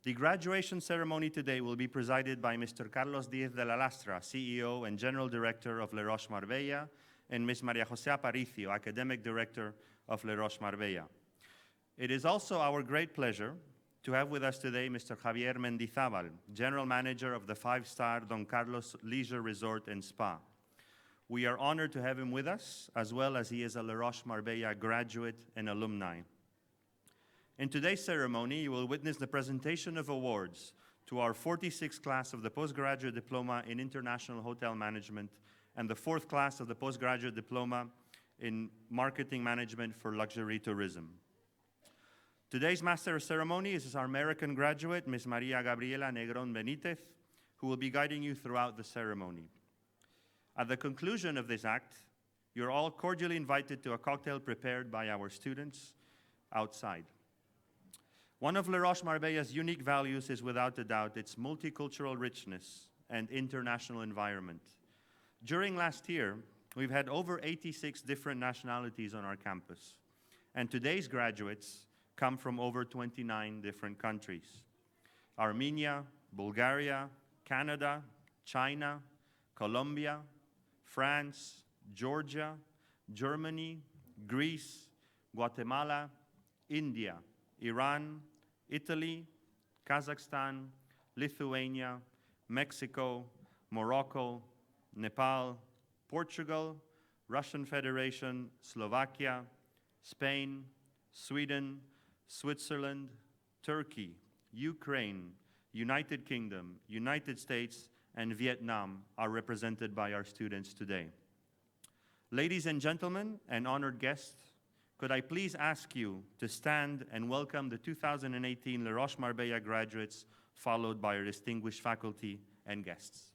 The graduation ceremony today will be presided by Mr. Carlos Diez de la Lastra, CEO and General Director of Les Roches Marbella, and Ms. Maria Jose Aparicio, Academic Director of Les Roches Marbella. It is also our great pleasure to have with us today Mr. Javier Mendizabal, General Manager of the five-star Don Carlos Leisure Resort and Spa. We are honored to have him with us, as well as he is a Les Roches Marbella graduate and alumni. In today's ceremony, you will witness the presentation of awards to our 46th class of the Postgraduate Diploma in International Hotel Management and the 4th class of the Postgraduate Diploma in Marketing Management for Luxury Tourism. Today's master of ceremony is our American graduate, Ms. Maria Gabriela Negron Benitez, who will be guiding you throughout the ceremony. At the conclusion of this act, you're all cordially invited to a cocktail prepared by our students outside. One of Les Roches Marbella's unique values is without a doubt its multicultural richness and international environment. During last year, we've had over 86 different nationalities on our campus, and today's graduates come from over 29 different countries: Armenia, Bulgaria, Canada, China, Colombia, France, Georgia, Germany, Greece, Guatemala, India, Iran, Italy, Kazakhstan, Lithuania, Mexico, Morocco, Nepal, Portugal, Russian Federation, Slovakia, Spain, Sweden, Switzerland, Turkey, Ukraine, United Kingdom, United States, and Vietnam are represented by our students today. Ladies and gentlemen, and honored guests, could I please ask you to stand and welcome the 2018 Les Roches Marbella graduates, followed by our distinguished faculty and guests.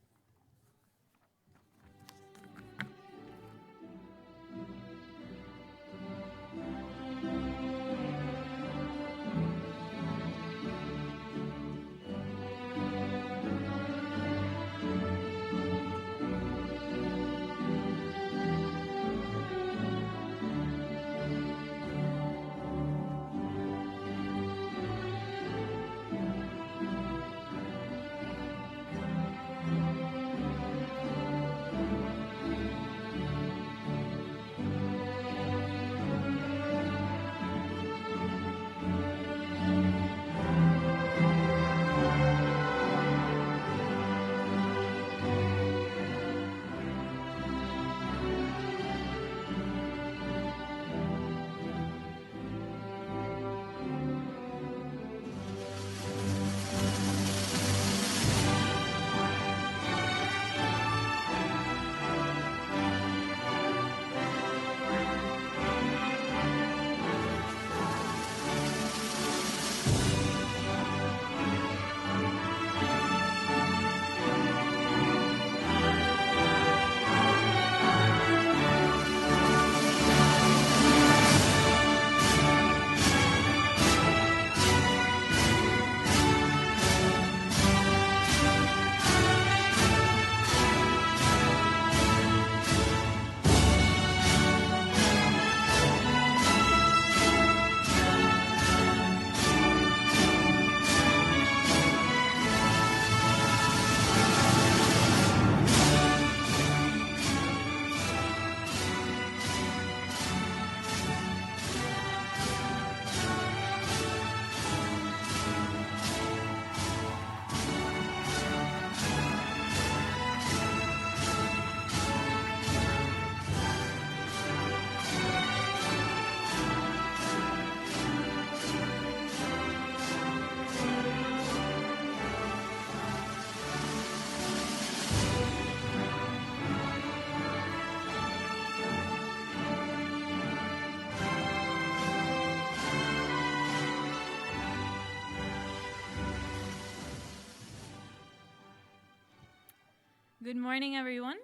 Good morning, everyone.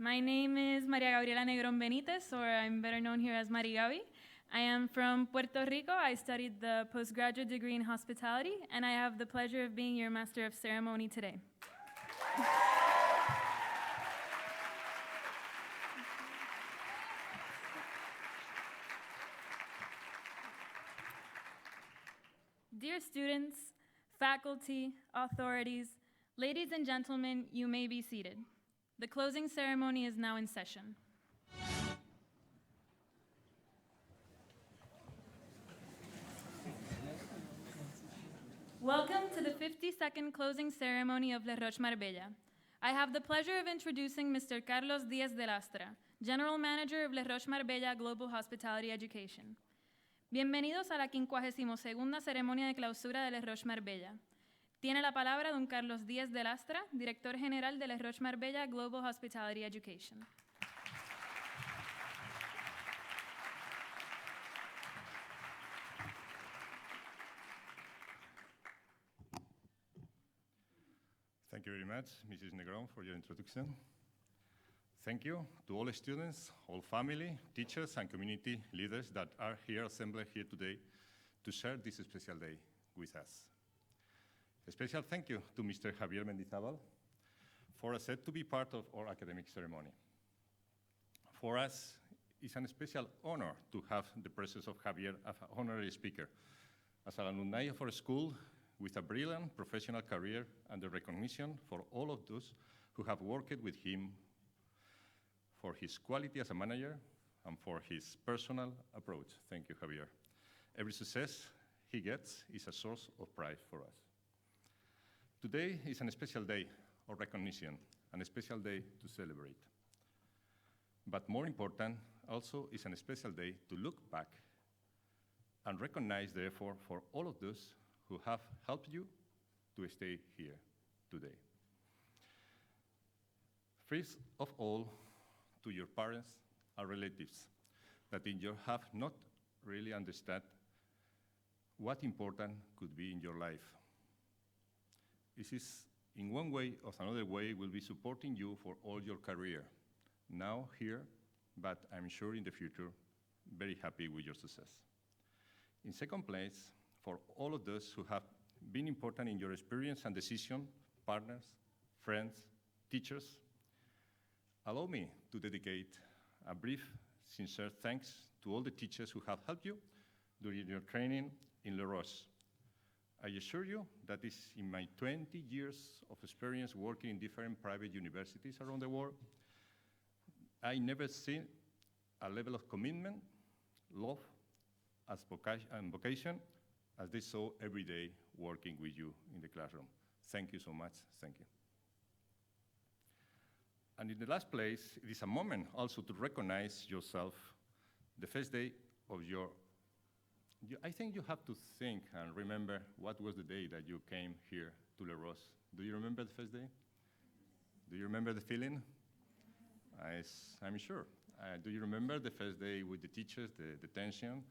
My name is Maria Gabriela Negron Benitez, or I'm better known here as Mari Gabi. I am from Puerto Rico. I studied the postgraduate degree in hospitality, and I have the pleasure of being your Master of Ceremony today. Dear students, faculty, authorities, ladies and gentlemen, you may be seated. The closing ceremony is now in session. Welcome to the 52nd closing ceremony of Les Roches Marbella. I have the pleasure of introducing Mr. Carlos Díaz de Lastra, General Manager of Les Roches Marbella Global Hospitality Education. Bienvenidos a la 52ª ceremonia de clausura de Les Roches Marbella. Tiene la palabra don Carlos Díaz de Lastra, Director General de Les Roches Marbella Global Hospitality Education. Thank you very much, Mrs. Negron, for your introduction. Thank you to all students, all family, teachers, and community leaders that are here assembled here today to share this special day with us. A special thank you to Mr. Javier Mendizabal for accepting to be part of our academic ceremony. For us, it's a special honor to have the presence of Javier as an honorary speaker. As an alumni of our school, with a brilliant professional career and the recognition for all of those who have worked with him for his quality as a manager and for his personal approach. Thank you, Javier. Every success he gets is a source of pride for us. Today is a special day of recognition and a special day to celebrate. But more important, also is a special day to look back and recognize the effort for all of those who have helped you to stay here today. First of all, to your parents and relatives that you have not really understood what important could be in your life. This is, in one way or another way, will be supporting you for all your career, now here, but I'm sure in the future, very happy with your success. In second place, for all of those who have been important in your experience and decision, partners, friends, teachers, allow me to dedicate a brief, sincere thanks to all the teachers who have helped you during your training in Les Roches. I assure you that is in my 20 years of experience working in different private universities around the world, I never seen a level of commitment, love, and vocation as they saw every day working with you in the classroom. Thank you so much, thank you. And in the last place, it is a moment also to recognize yourself the first day of your, I think you have to think and remember what was the day that you came here to Les Roches. Do you remember the first day? Do you remember the feeling? I'm sure. Do you remember the first day with the teachers, the tension,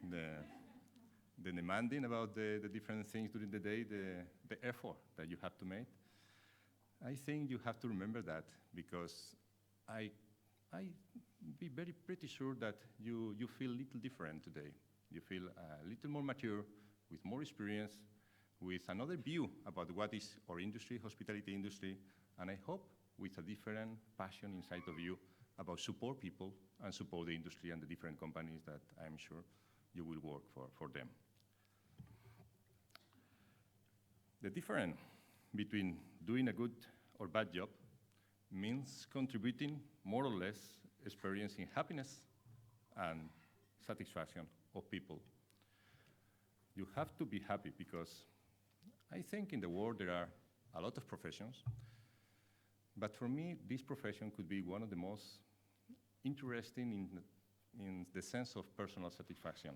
the demanding about the different things during the day, the effort that you have to make? I think you have to remember that because I be pretty sure that you feel a little different today. You feel a little more mature, with more experience, with another view about what is our industry, hospitality industry, and I hope with a different passion inside of you about support people and support the industry and the different companies that I'm sure you will work for them. The difference between doing a good or bad job means contributing more or less experiencing happiness and satisfaction of people. You have to be happy because I think in the world there are a lot of professions, but for me, this profession could be one of the most interesting in the sense of personal satisfaction.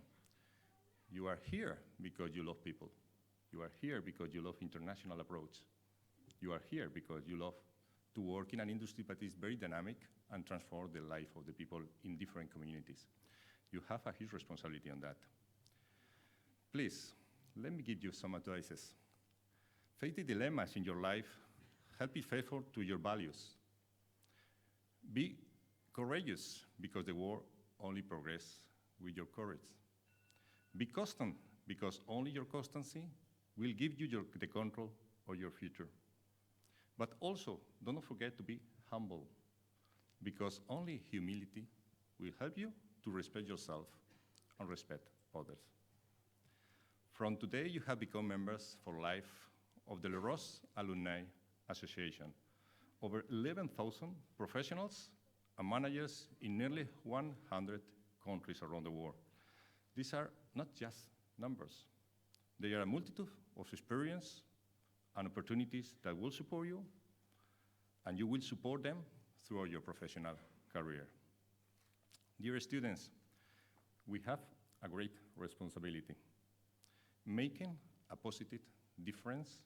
You are here because you love people. You are here because you love international approach. You are here because you love to work in an industry that is very dynamic and transform the life of the people in different communities. You have a huge responsibility on that. Please, let me give you some advices. Face the dilemmas in your life, help be faithful to your values. Be courageous because the world only progresses with your courage. Be constant because only your constancy will give you the control of your future. But also, don't forget to be humble because only humility will help you to respect yourself and respect others. From today, you have become members for life of the Les Roches Alumni Association. Over 11,000 professionals and managers in nearly 100 countries around the world. These are not just numbers. They are a multitude of experience and opportunities that will support you, and you will support them throughout your professional career. Dear students, we have a great responsibility, making a positive difference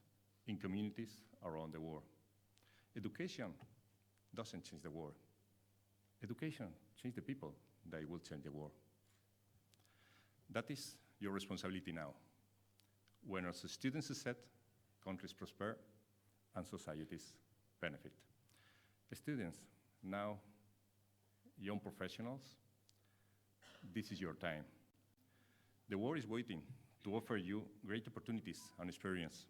in communities around the world. Education doesn't change the world. Education changes the people that will change the world. That is your responsibility now. When our students succeed, countries prosper, and societies benefit. Students, now young professionals, this is your time. The world is waiting to offer you great opportunities and experience.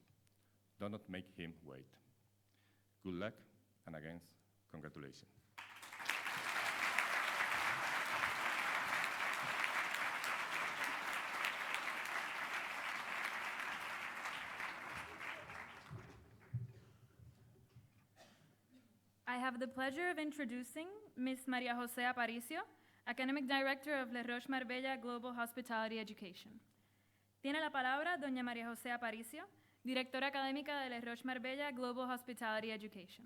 Do not make him wait. Good luck, and again, congratulations. I have the pleasure of introducing Ms. María José Aparicio, Academic Director of Les Roches Marbella Global Hospitality Education. Tiene la palabra doña María José Aparicio, Directora Académica de Les Roches Marbella Global Hospitality Education.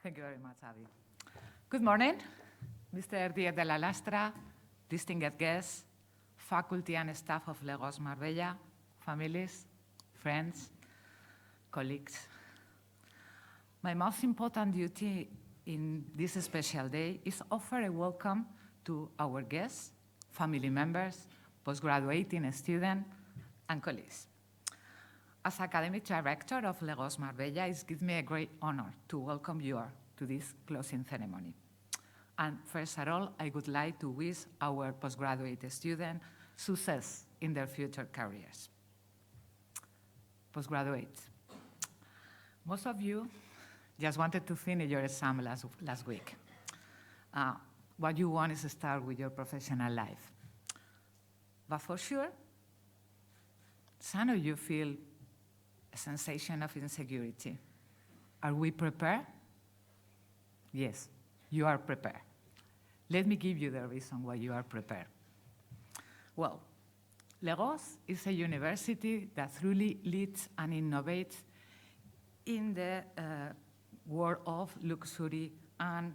Thank you very much, Abby. Good morning, Mr. Diez de la Lastra, distinguished guests, faculty and staff of Les Roches Marbella, families, friends, colleagues. My most important duty in this special day is offer a welcome to our guests, family members, postgraduating students, and colleagues. As Academic Director of Les Roches Marbella, it gives me a great honor to welcome you all to this closing ceremony. And first of all, I would like to wish our postgraduate students success in their future careers. Postgraduates, most of you just wanted to finish your exam last week. What you want is to start with your professional life. But for sure, some of you feel a sensation of insecurity. Are we prepared? Yes, you are prepared. Let me give you the reason why you are prepared. Well, Les Roches is a university that truly leads and innovates in the world of luxury and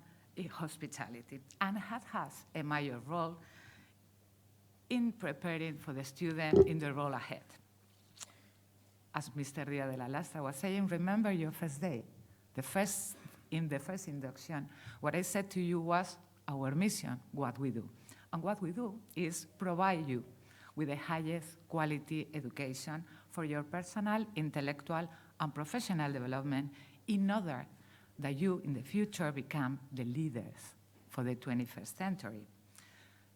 hospitality, and has a major role in preparing for the student in the role ahead. As Mr. Diaz de la Lastra was saying, remember your first day. In the first induction, what I said to you was our mission, what we do. And what we do is provide you with the highest quality education for your personal, intellectual, and professional development in order that you in the future become the leaders for the 21st century.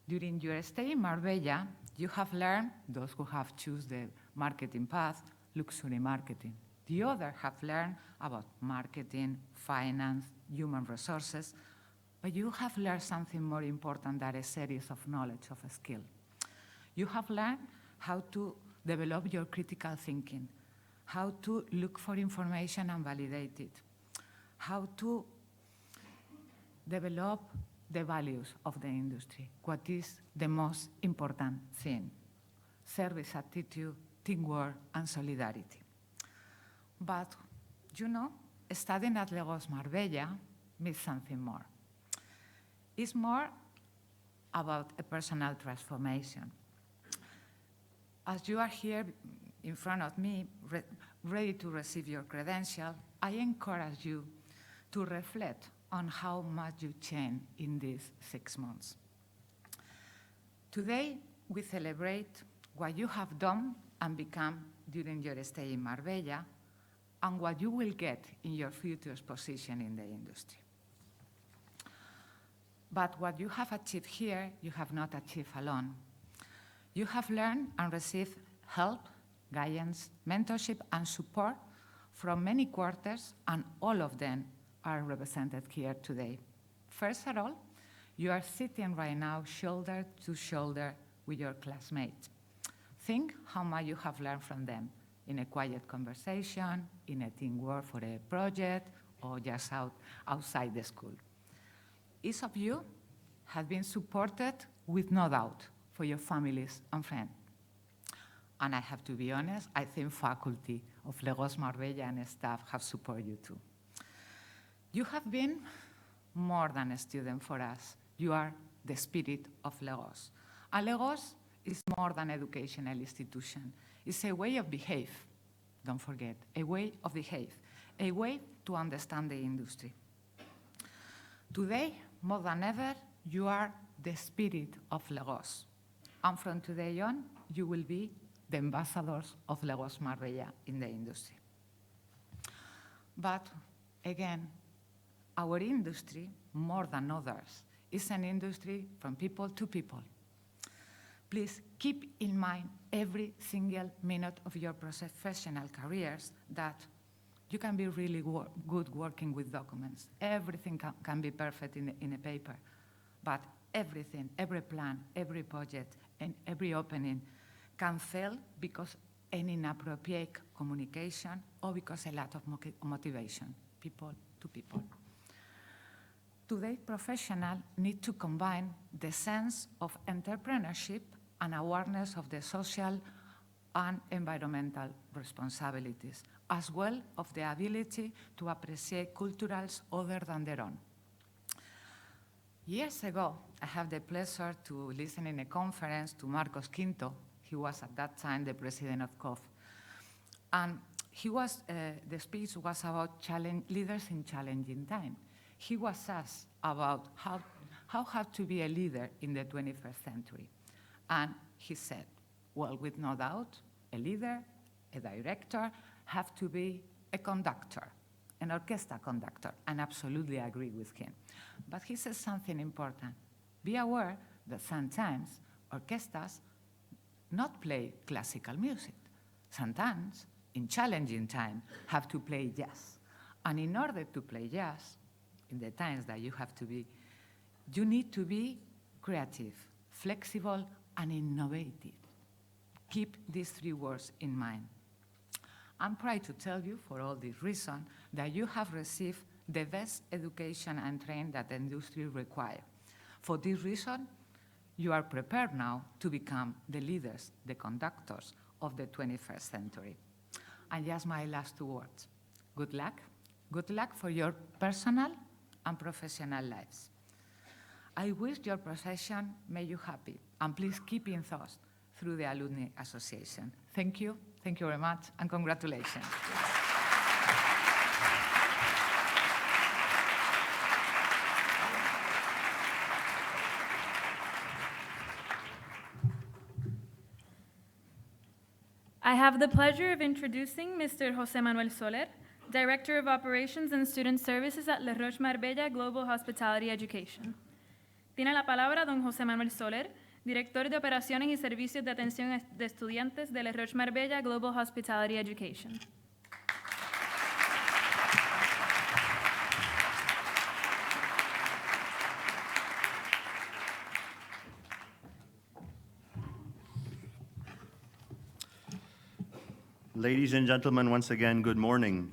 During your stay in Marbella, you have learned, those who have chosen the marketing path, luxury marketing. The others have learned about marketing, finance, human resources, but you have learned something more important than a series of knowledge of a skill. You have learned how to develop your critical thinking, how to look for information and validate it, how to develop the values of the industry, what is the most important thing, service attitude, teamwork, and solidarity. But, you know, studying at Les Roches Marbella means something more. It's more about a personal transformation. As you are here in front of me, ready to receive your credential, I encourage you to reflect on how much you changed in these 6 months. Today, we celebrate what you have done and become during your stay in Marbella, and what you will get in your future position in the industry. But what you have achieved here, you have not achieved alone. You have learned and received help, guidance, mentorship, and support from many quarters, and all of them are represented here today. First of all, you are sitting right now shoulder to shoulder with your classmates. Think how much you have learned from them in a quiet conversation, in a teamwork for a project, or just outside the school. Each of you has been supported with no doubt for your families and friends. And I have to be honest, I think faculty of Les Roches Marbella and staff have supported you too. You have been more than a student for us. You are the spirit of Les Roches. And Les Roches is more than an educational institution. It's a way of behave, don't forget, a way of behave, a way to understand the industry. Today, more than ever, you are the spirit of Les Roches. And from today on, you will be the ambassadors of Les Roches Marbella in the industry. But again, our industry, more than others, is an industry from people to people. Please keep in mind every single minute of your professional careers that you can be really good working with documents. Everything can be perfect in a paper, but everything, every plan, every budget, and every opening can fail because an inappropriate communication or because a lot of motivation, people to people. Today, professionals need to combine the sense of entrepreneurship and awareness of the social and environmental responsibilities, as well of the ability to appreciate cultures other than their own. Years ago, I had the pleasure to listen in a conference to Marcos Quinto. He was at that time the president of COF. And the speech was about leaders in challenging times. He was asked about how hard to be a leader in the 21st century. And he said, well, with no doubt, a leader, a director, have to be a conductor, an orchestra conductor, and absolutely agree with him. But he says something important. Be aware that sometimes orchestras not play classical music. Sometimes, in challenging time, have to play jazz. And in order to play jazz, in the times that you have to be, you need to be creative, flexible, and innovative. Keep these three words in mind. I'm proud to tell you, for all these reasons, that you have received the best education and training that the industry requires. For this reason, you are prepared now to become the leaders, the conductors of the 21st century. And just my last two words. Good luck. Good luck for your personal and professional lives. I wish your profession made you happy, and please keep in thought through the Alumni Association. Thank you very much, and congratulations. I have the pleasure of introducing Mr. José Manuel Soler, Director of Operations and Student Services at Les Roches Marbella Global Hospitality Education. Tiene la palabra don José Manuel Soler, Director de Operaciones y Servicios de Atención de Estudiantes de Les Roches Marbella Global Hospitality Education. Ladies and gentlemen, once again, good morning.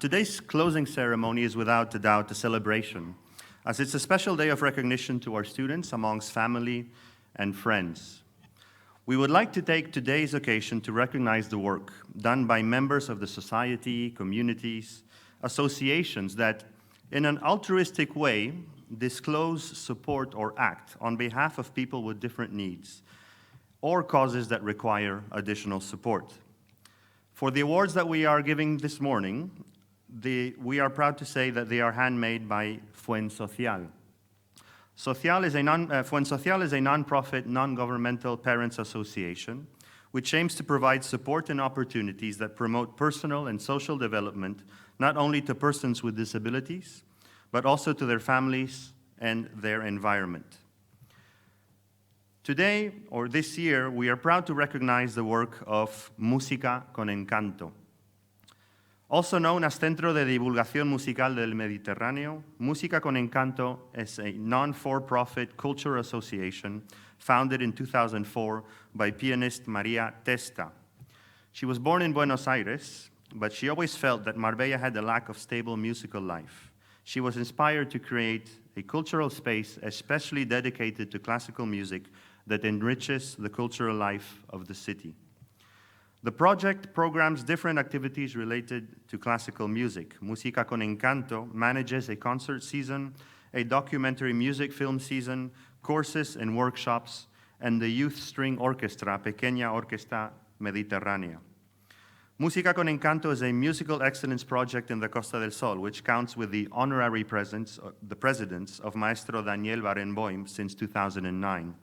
Today's closing ceremony is without a doubt a celebration, as it's a special day of recognition to our students amongst family and friends. We would like to take today's occasion to recognize the work done by members of the society, communities, associations that, in an altruistic way, disclose, support, or act on behalf of people with different needs or causes that require additional support. For the awards that we are giving this morning, we are proud to say that they are handmade by Fuen Social. Fuen Social is a non-profit, non-governmental parents association which aims to provide support and opportunities that promote personal and social development not only to persons with disabilities, but also to their families and their environment. Today, or this year, we are proud to recognize the work of Música con Encanto. Also known as Centro de Divulgación Musical del Mediterráneo, Música con Encanto is a non-for-profit culture association founded in 2004 by pianist Maria Testa. She was born in Buenos Aires, but she always felt that Marbella had a lack of stable musical life. She was inspired to create a cultural space especially dedicated to classical music that enriches the cultural life of the city. The project programs different activities related to classical music. Música con Encanto manages a concert season, a documentary music film season, courses and workshops, and the youth string orchestra, Pequeña Orquesta Mediterránea. Música con Encanto is a musical excellence project in the Costa del Sol, which counts with the honorary presence, the presidents of Maestro Daniel Barenboim since 2009.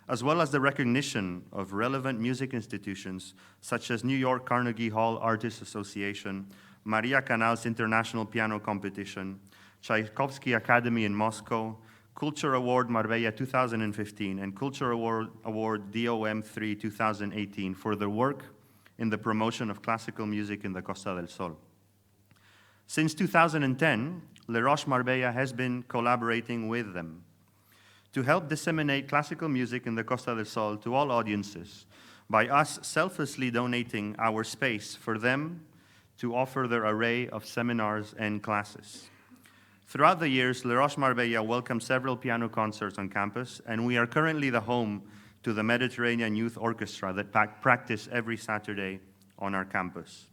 As well as the recognition of relevant music institutions such as New York Carnegie Hall Artists Association, Maria Canals International Piano Competition, Tchaikovsky Academy in Moscow, Culture Award Marbella 2015, and Culture Award DOM3 2018 for their work in the promotion of classical music in the Costa del Sol. Since 2010, Les Roches Marbella has been collaborating with them to help disseminate classical music in the Costa del Sol to all audiences by us selflessly donating our space for them to offer their array of seminars and classes. Throughout the years, Les Roches Marbella welcomed several piano concerts on campus, and we are currently the home to the Mediterranean Youth Orchestra that practice every Saturday on our campus.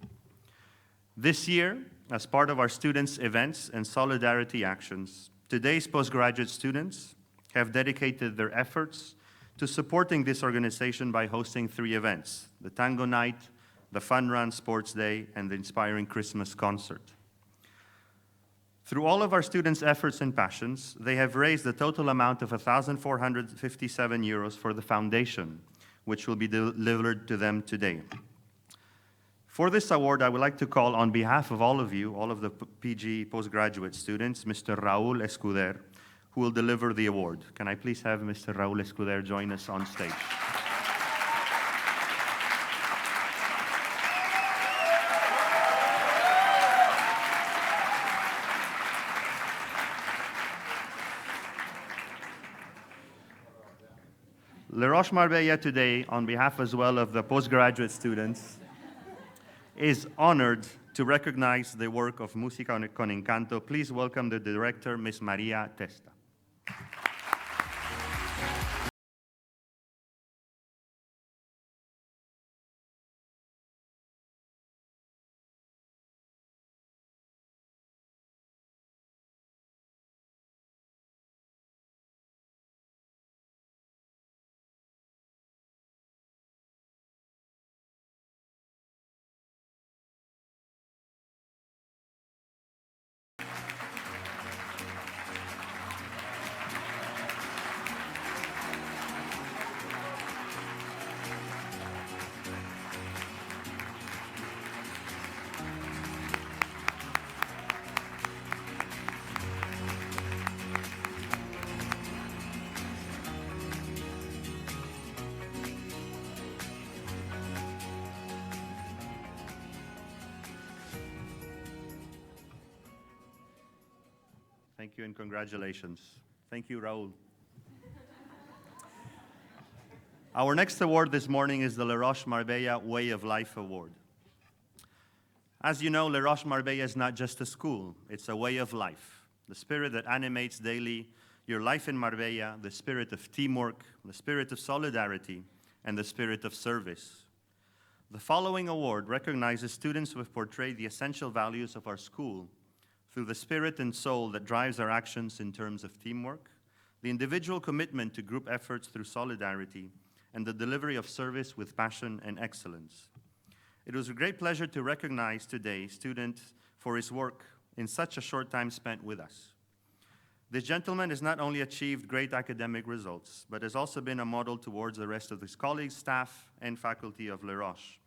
This year, as part of our students' events and solidarity actions, today's postgraduate students have dedicated their efforts to supporting this organization by hosting 3 events: the Tango Night, the Fun Run Sports Day, and the Inspiring Christmas Concert. Through all of our students' efforts and passions, they have raised the total amount of 1,457 euros for the foundation, which will be delivered to them today. For this award, I would like to call on behalf of all of you, all of the PG postgraduate students, Mr. Raúl Escuder, who will deliver the award. Can I please have Mr. Raúl Escuder join us on stage? Les Roches Marbella today, on behalf as well of the postgraduate students, is honored to recognize the work of Música con Encanto. Please welcome the director, Ms. Maria Testa. Thank you and congratulations. Thank you, Raúl. Our next award this morning is the Les Roches Marbella Way of Life Award. As you know, Les Roches Marbella is not just a school, it's a way of life. The spirit that animates daily your life in Marbella, the spirit of teamwork, the spirit of solidarity, and the spirit of service. The following award recognizes students who have portrayed the essential values of our school through the spirit and soul that drives our actions in terms of teamwork, the individual commitment to group efforts through solidarity, and the delivery of service with passion and excellence. It was a great pleasure to recognize today student for his work in such a short time spent with us. This gentleman has not only achieved great academic results, but has also been a model towards the rest of his colleagues, staff, and faculty of Les Roches.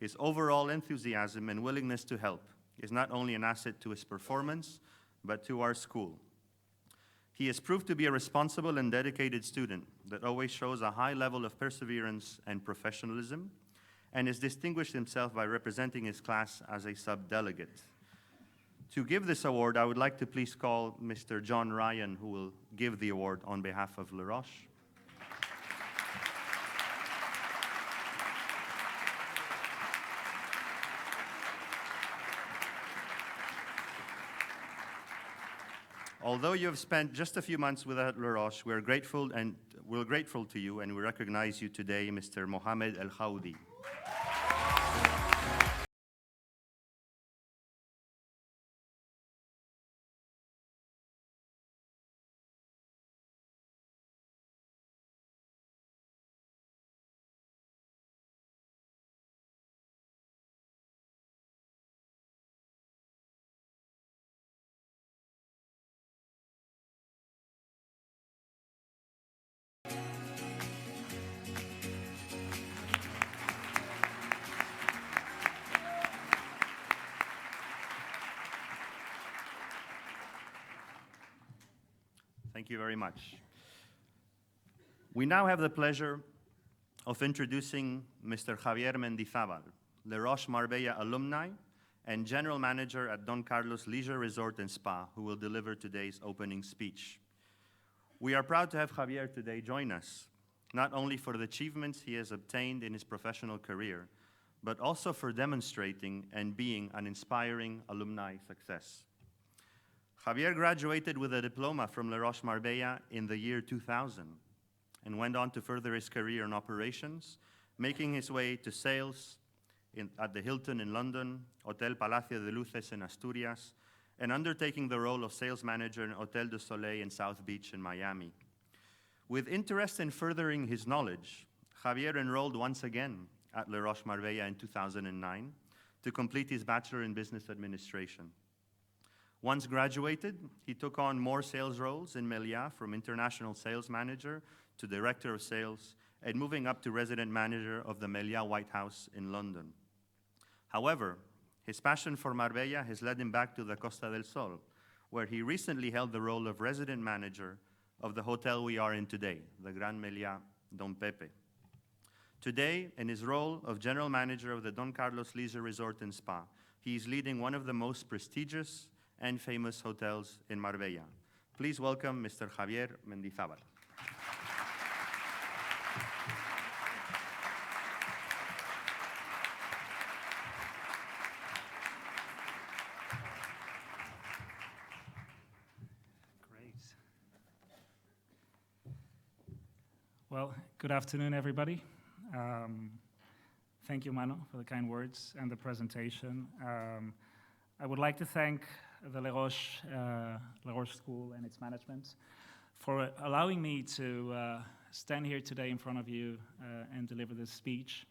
His overall enthusiasm and willingness to help is not only an asset to his performance, but to our school. He has proved to be a responsible and dedicated student that always shows a high level of perseverance and professionalism, and has distinguished himself by representing his class as a sub-delegate. To give this award, I would like to please call Mr. John Ryan, who will give the award on behalf of Les Roches. Although you have spent just a few months with Les Roches, we're grateful to you, and we recognize you today, Mr. Mohamed El Khawdi. Thank you very much. We now have the pleasure of introducing Mr. Javier Mendizabal, Les Roches Marbella alumni and General Manager at Don Carlos Leisure Resort and Spa, who will deliver today's opening speech. We are proud to have Javier today join us, not only for the achievements he has obtained in his professional career, but also for demonstrating and being an inspiring alumni success. Javier graduated with a diploma from Les Roches Marbella in the year 2000 and went on to further his career in operations, making his way to sales at the Hilton in London, Hotel Palacio de Luces in Asturias, and undertaking the role of sales manager in Hotel du Soleil in South Beach in Miami. With interest in furthering his knowledge, Javier enrolled once again at Les Roches Marbella in 2009 to complete his Bachelor in Business Administration. Once graduated, he took on more sales roles in Meliá, from international sales manager to director of sales, and moving up to resident manager of the Meliá White House in London. However, his passion for Marbella has led him back to the Costa del Sol, where he recently held the role of resident manager of the hotel we are in today, the Gran Meliá Don Pepe. Today, in his role of general manager of the Don Carlos Leisure Resort and Spa, he is leading one of the most prestigious and famous hotels in Marbella. Please welcome Mr. Javier Mendizabal. Great. Well, good afternoon, everybody. Thank you, Mano, for the kind words and the presentation. I would like to thank the Les Roches School and its management for allowing me to stand here today in front of you and deliver this speech.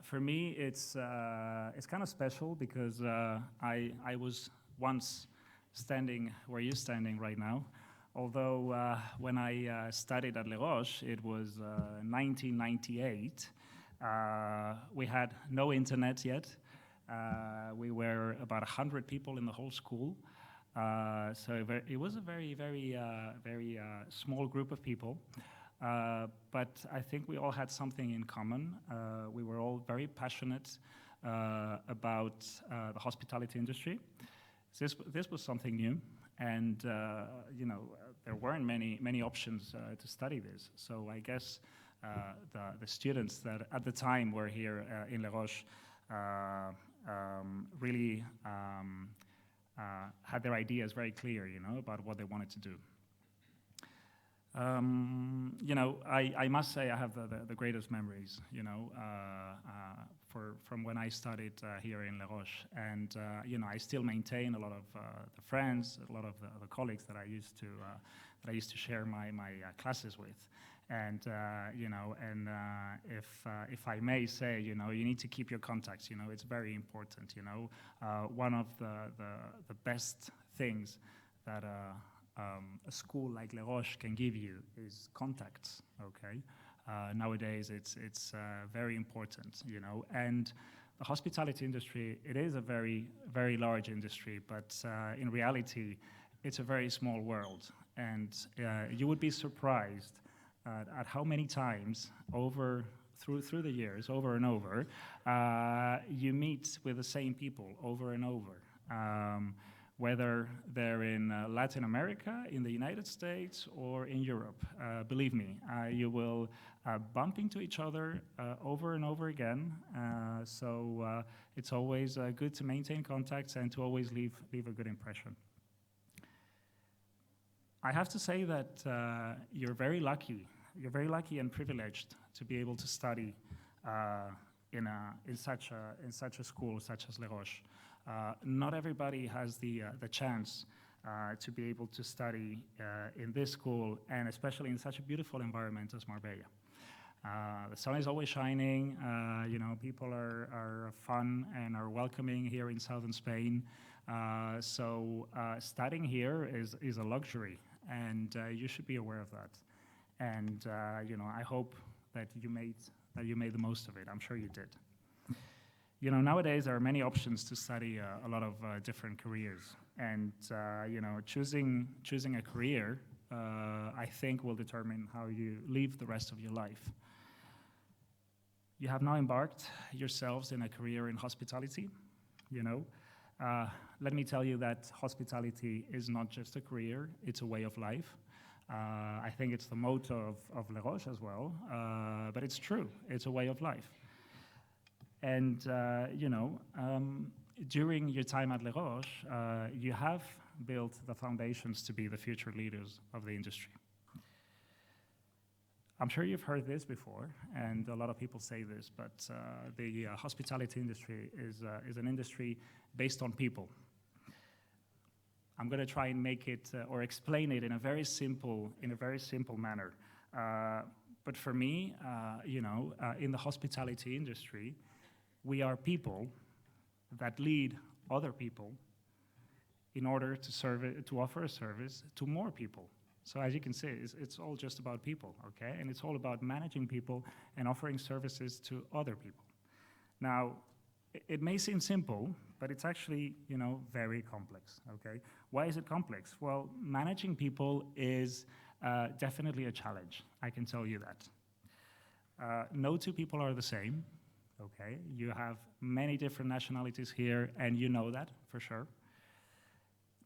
For me, it's kind of special because I was once standing where you're standing right now. Although when I studied at Les Roches, it was 1998. We had no internet yet. We were about 100 people in the whole school. So it was a very, very, very small group of people. But I think we all had something in common. We were all very passionate about the hospitality industry. This was something new. And, you know, there weren't many options to study this. So I guess the students that at the time were here in Les Roches really had their ideas very clear, you know, about what they wanted to do. You know, I must say I have the greatest memories, you know, from when I studied here in Les Roches. And, you know, I still maintain a lot of the friends, a lot of the colleagues that I used to share my classes with. And, you know, and if I may say, you know, you need to keep your contacts, you know, it's very important, you know. One of the best things that a school like Les Roches can give you is contacts, okay? Nowadays, it's very important, you know. And the hospitality industry, it is a very, very large industry, but in reality, it's a very small world. And you would be surprised at how many times over through the years, over and over, you meet with the same people over and over. Whether they're in Latin America, in the United States, or in Europe. Believe me, you will bump into each other over and over again. So it's always good to maintain contacts and to always leave a good impression. I have to say that you're very lucky. You're very lucky and privileged to be able to study in such a school such as Les Roches. Not everybody has the chance to be able to study in this school, and especially in such a beautiful environment as Marbella. The sun is always shining, people are fun and are welcoming here in southern Spain. So studying here is a luxury, and you should be aware of that. And I hope that you made the most of it. I'm sure you did. Nowadays there are many options to study a lot of different careers, and choosing a career, I think, will determine how you live the rest of your life. You have now embarked yourselves in a career in hospitality. Let me tell you that hospitality is not just a career; it's a way of life. I think it's the motto of Les Roches as well, but it's true. It's a way of life. And, during your time at Les Roches, you have built the foundations to be the future leaders of the industry. I'm sure you've heard this before, and a lot of people say this, but the hospitality industry is an industry based on people. I'm going to try and make it or explain it in a very simple manner. But for me, in the hospitality industry, we are people that lead other people in order to offer a service to more people. So as you can see, it's all just about people, okay? And it's all about managing people and offering services to other people. Now, it may seem simple, but it's actually, very complex, okay? Why is it complex? Well, managing people is definitely a challenge, I can tell you that. No two people are the same, okay? You have many different nationalities here, and you know that for sure.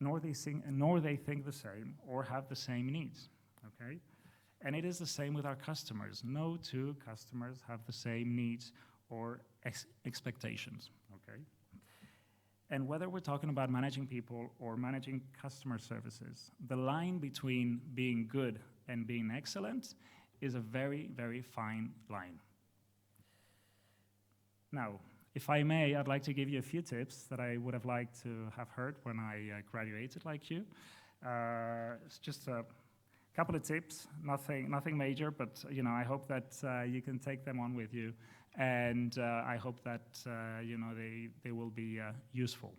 Nor they think the same or have the same needs, okay? And it is the same with our customers. No two customers have the same needs or expectations, okay? And whether we're talking about managing people or managing customer services, the line between being good and being excellent is a very, very fine line. Now, if I may, I'd like to give you a few tips that I would have liked to have heard when I graduated like you. It's just a couple of tips, nothing major, but I hope that you can take them on with you, and I hope that they will be useful.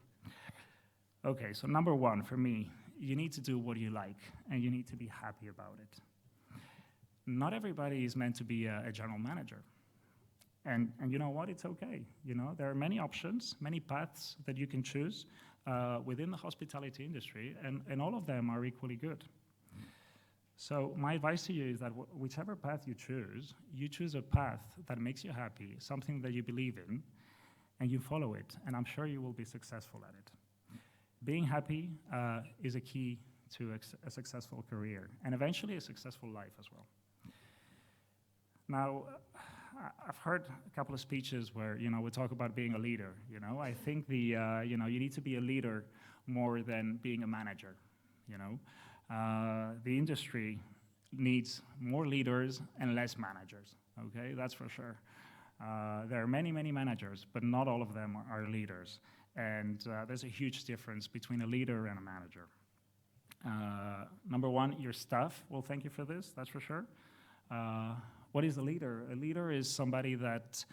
Okay, so number one for me, you need to do what you like, and you need to be happy about it. Not everybody is meant to be a general manager. And you know what? It's okay. There are many options, many paths that you can choose within the hospitality industry, and all of them are equally good. So my advice to you is that whichever path you choose a path that makes you happy, something that you believe in, and you follow it, and I'm sure you will be successful at it. Being happy is a key to a successful career, and eventually a successful life as well. Now, I've heard a couple of speeches where, we talk about being a leader, I think you need to be a leader more than being a manager, The industry needs more leaders and less managers, okay? That's for sure. There are many, many managers, but not all of them are leaders. And there's a huge difference between a leader and a manager. Number one, your staff will thank you for this, that's for sure. What is a leader? A leader is somebody that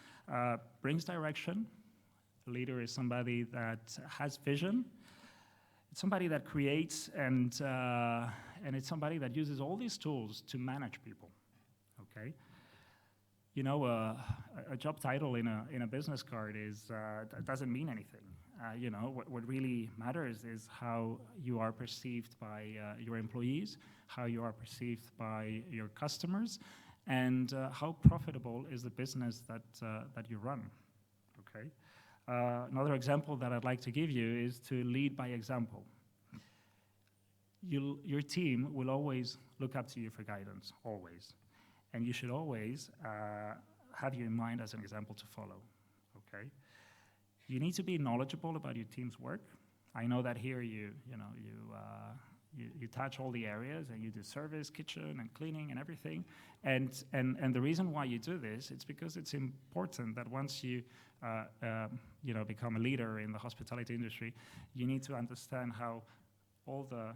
brings direction. A leader is somebody that has vision. It's somebody that creates, and it's somebody that uses all these tools to manage people, okay? A job title in a business card doesn't mean anything. What really matters is how you are perceived by your employees, how you are perceived by your customers, and how profitable is the business that you run, okay? Another example that I'd like to give you is to lead by example. Your team will always look up to you for guidance, always. And you should always have you in mind as an example to follow, okay? You need to be knowledgeable about your team's work. I know that here you touch all the areas and you do service, kitchen, and cleaning and everything. And the reason why you do this, it's because it's important that once you become a leader in the hospitality industry, you need to understand how all the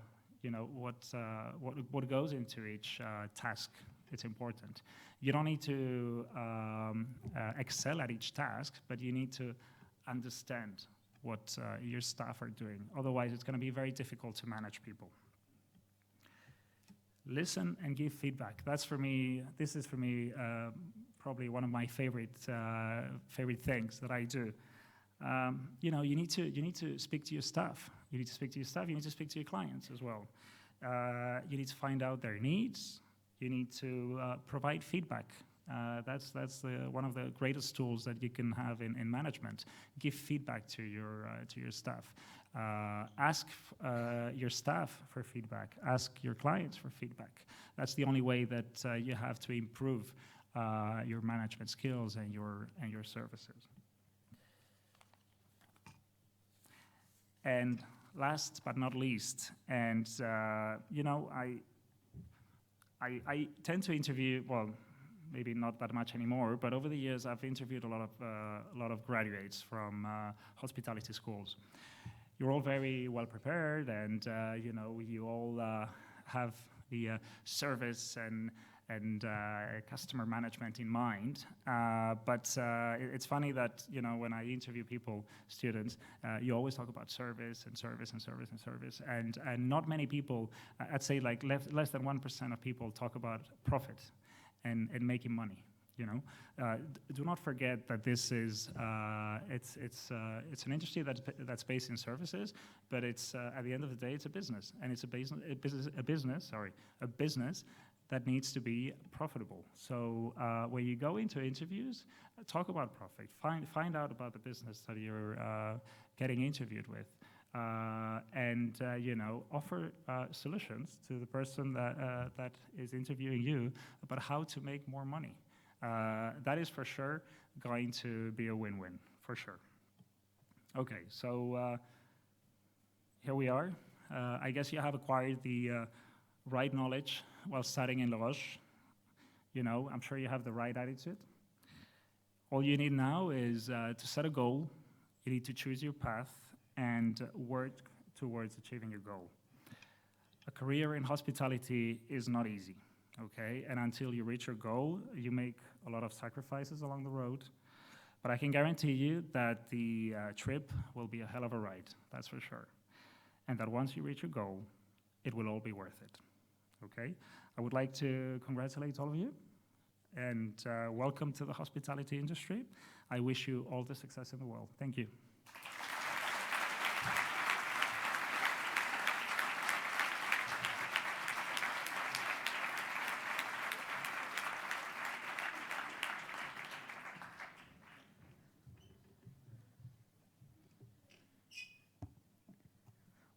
what goes into each task. It's important. You don't need to excel at each task, but you need to understand what your staff are doing. Otherwise, it's going to be very difficult to manage people. Listen and give feedback. This is for me probably one of my favorite things that I do. You need to speak to your staff. You need to speak to your staff. You need to speak to your clients as well. You need to find out their needs. You need to provide feedback. That's one of the greatest tools that you can have in management. Give feedback to your staff. Ask your staff for feedback. Ask your clients for feedback. That's the only way that you have to improve your management skills and your services. And last but not least, and I tend to interview, well, maybe not that much anymore, but over the years I've interviewed a lot of graduates from hospitality schools. You're all very well prepared, and you all have the service and customer management in mind. But it's funny that when I interview students, you always talk about service and service and service and service, and not many people, I'd say like less than 1% of people talk about profit and making money. Do not forget that this is it's an industry that's based in services, but it's at the end of the day it's a business, and it's a business that needs to be profitable. So when you go into interviews, talk about profit. Find out about the business that you're getting interviewed with, and offer solutions to the person that is interviewing you about how to make more money. That is for sure going to be a win-win, for sure. Okay, so here we are. I guess you have acquired the right knowledge while studying in Les Roches. I'm sure you have the right attitude. All you need now is to set a goal. You need to choose your path and work towards achieving your goal. A career in hospitality is not easy, okay? And until you reach your goal, you make a lot of sacrifices along the road. But I can guarantee you that the trip will be a hell of a ride, that's for sure. And that once you reach your goal, it will all be worth it, okay? I would like to congratulate all of you and welcome to the hospitality industry. I wish you all the success in the world. Thank you.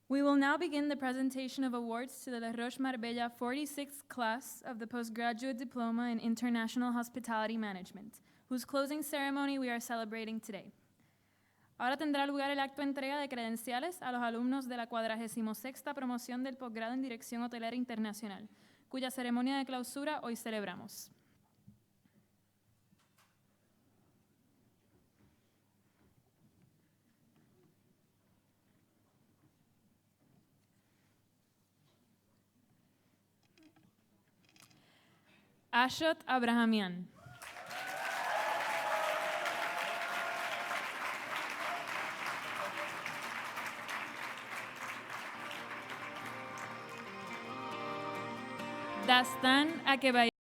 We will now begin the presentation of awards to the Les Roches Marbella 46th class of the Postgraduate Diploma in International Hospitality Management, whose closing ceremony we are celebrating today. Ahora tendrá lugar el acto de entrega de credenciales a los alumnos de la 46ª promoción del posgrado en Dirección Hotelera Internacional, cuya ceremonia de clausura hoy celebramos. Ashot Abrahamian. Dastan Akebay.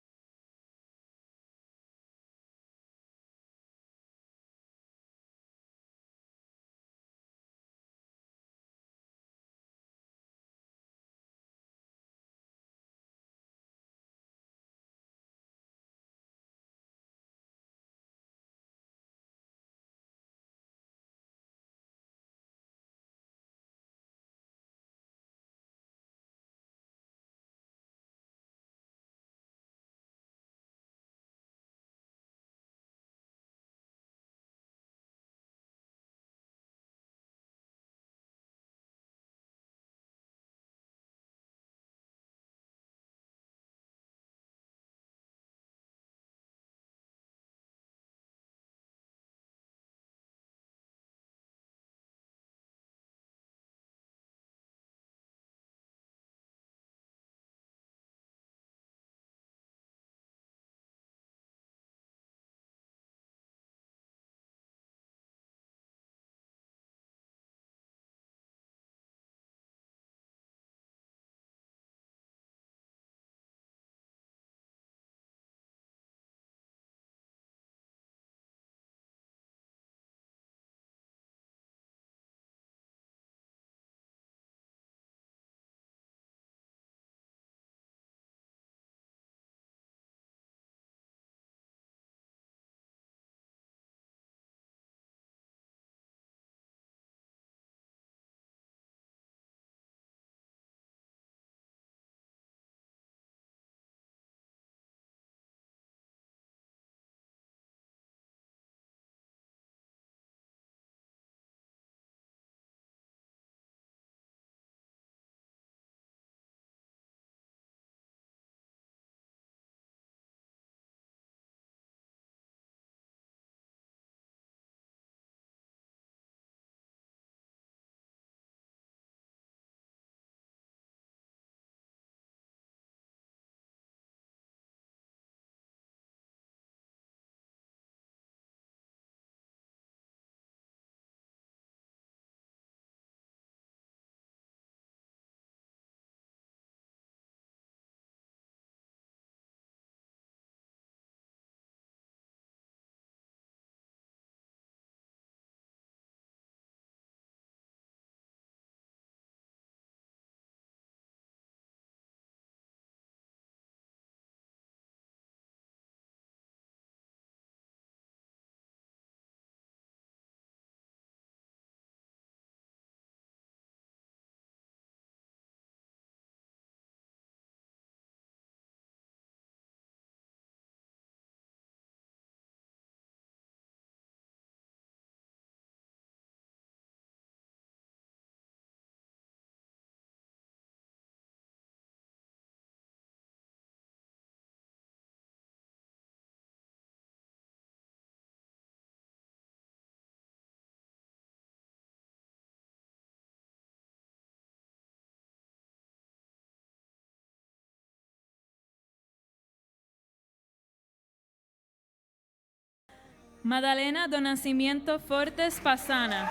Madalena do Nascimento Fortes Passana.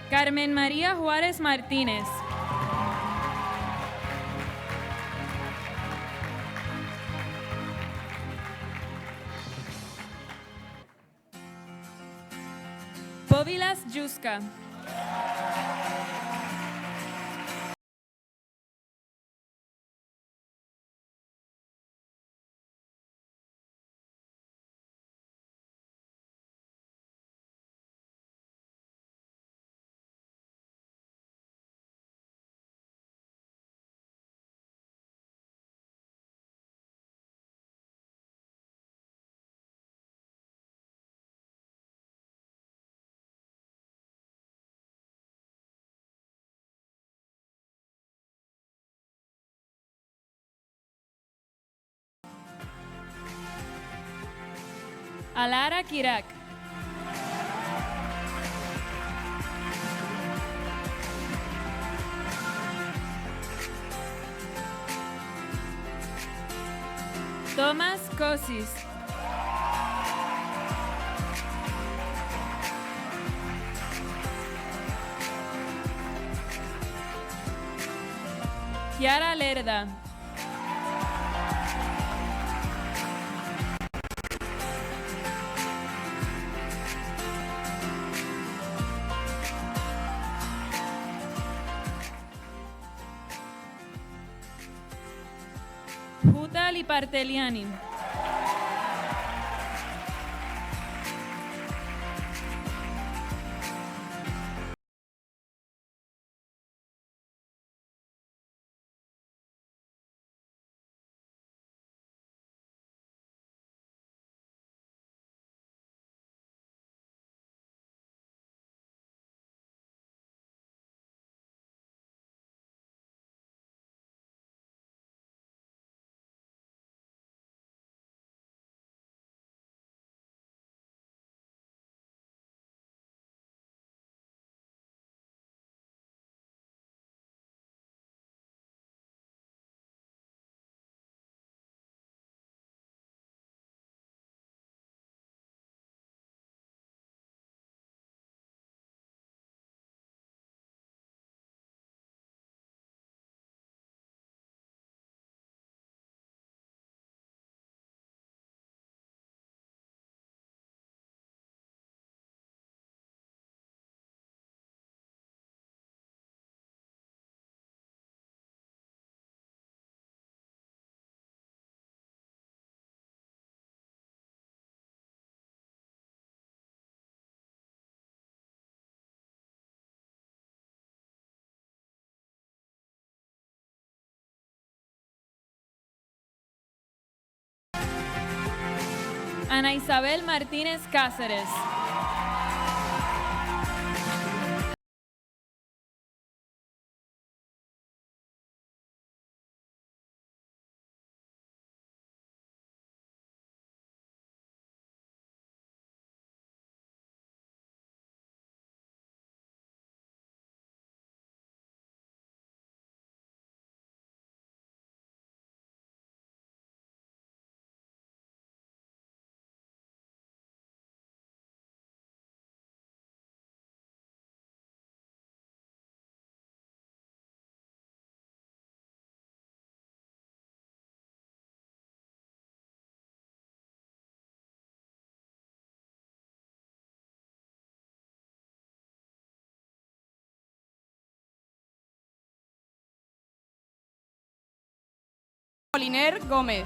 Carmen María Juárez Martínez. Povilas Juska. Alara Kirak. Thomas Kosis. Kiara Lerda. Huta Liparteliani. Ana Isabel Martínez Cáceres. Moliner Gómez.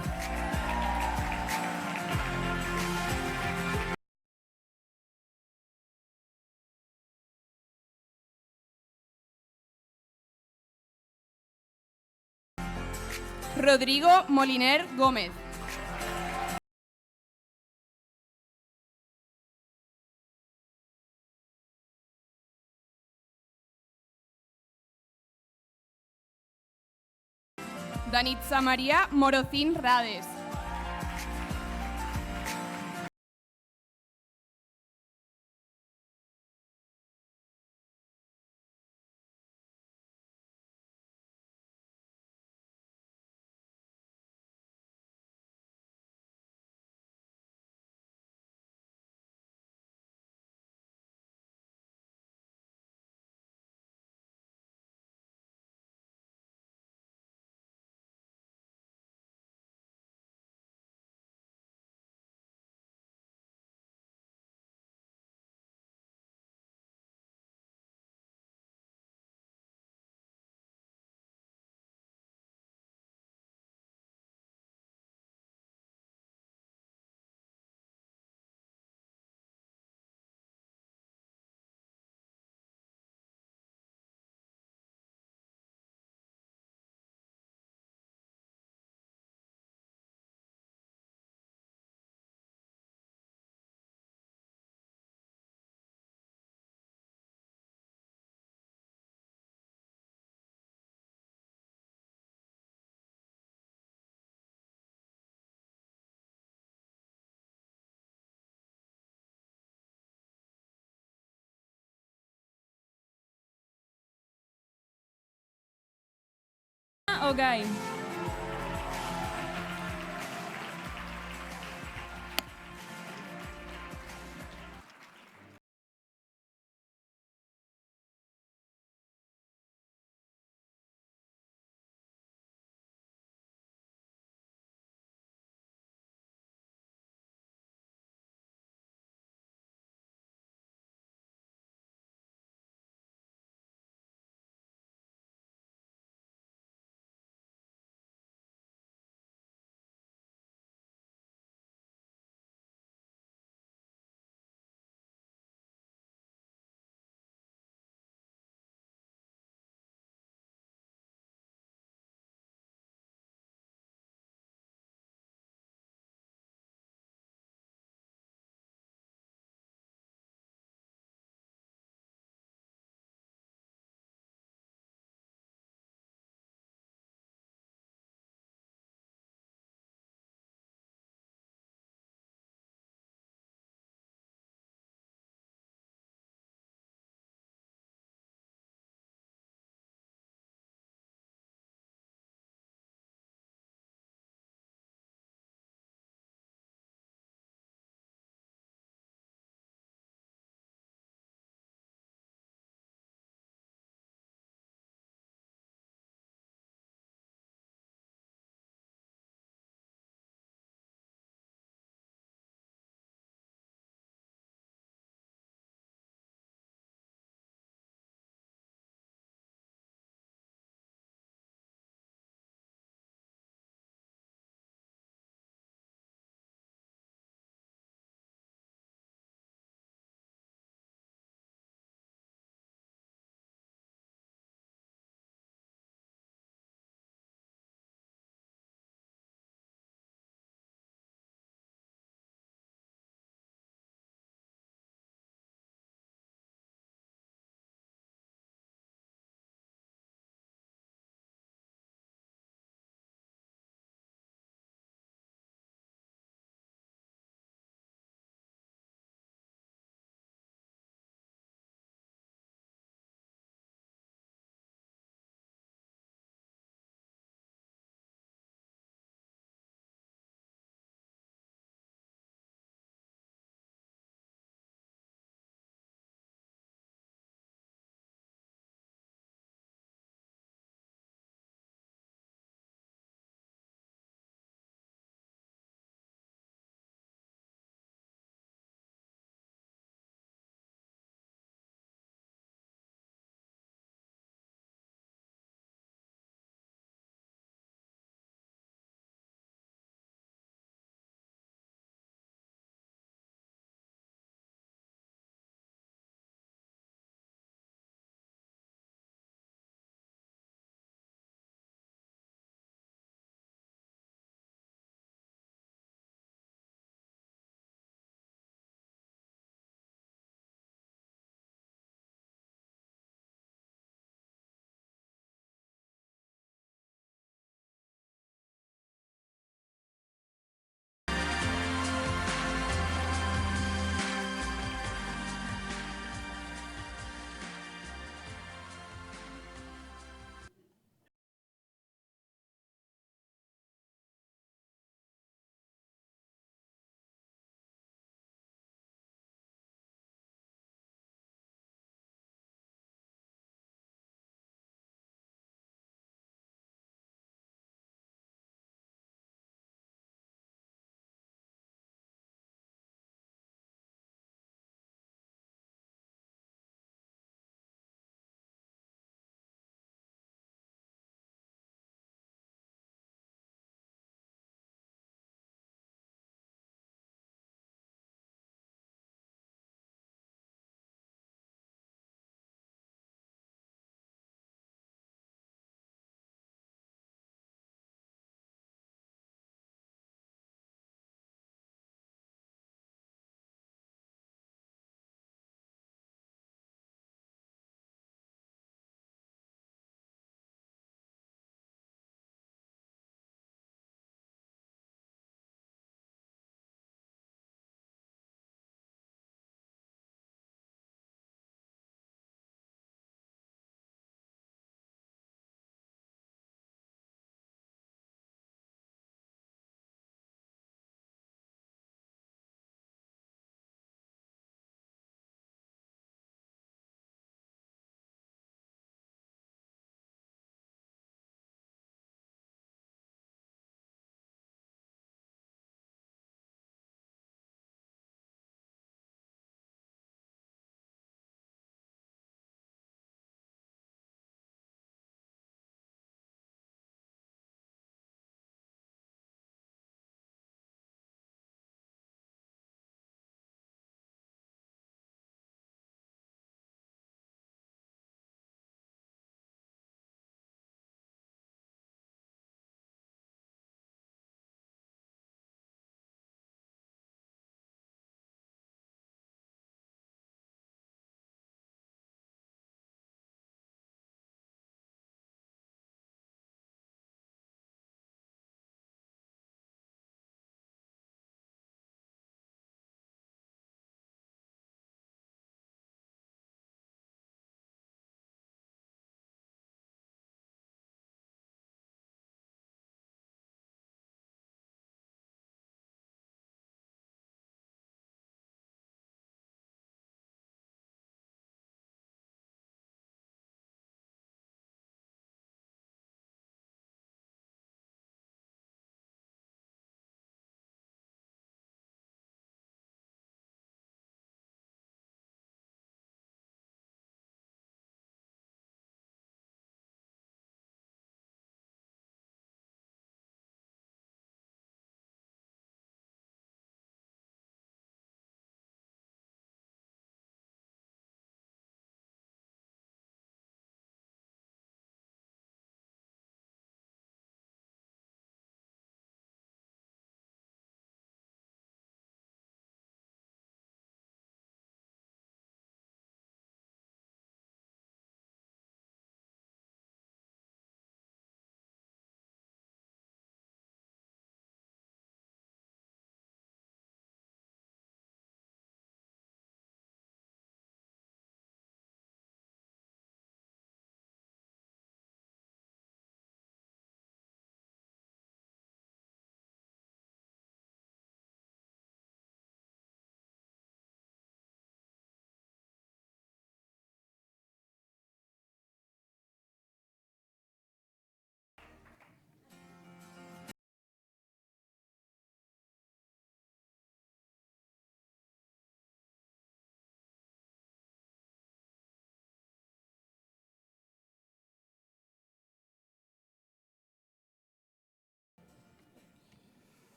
Rodrigo Moliner Gómez. Danitza María Morocín Rades. Ogay.